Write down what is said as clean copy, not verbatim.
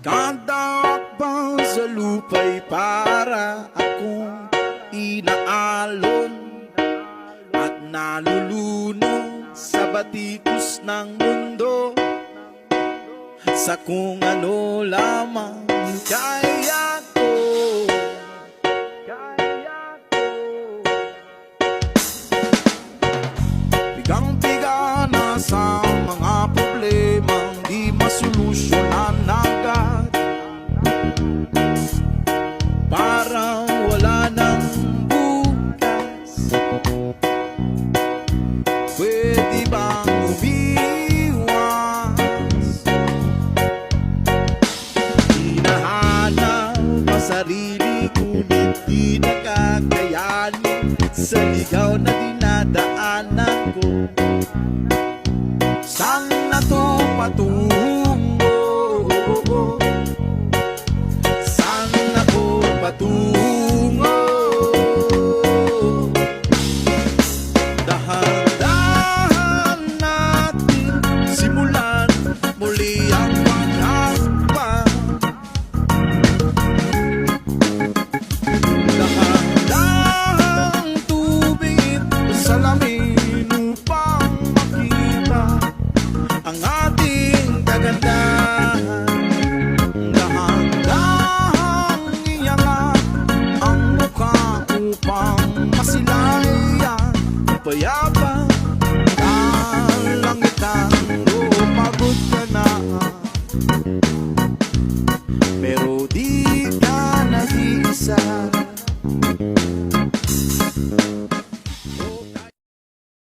Kada akbang sa lupa'y para akong inaalon at nalulunod sa batikos ng mundo, sa kung ano lamang kaya ko. Bigang-biga na sa mga problemang di masolusyonan agad, parang wala nang bukas. Pwede bang umiwas? Hinahanap ang sarili, ngunit di nakakayanin sa ligaw na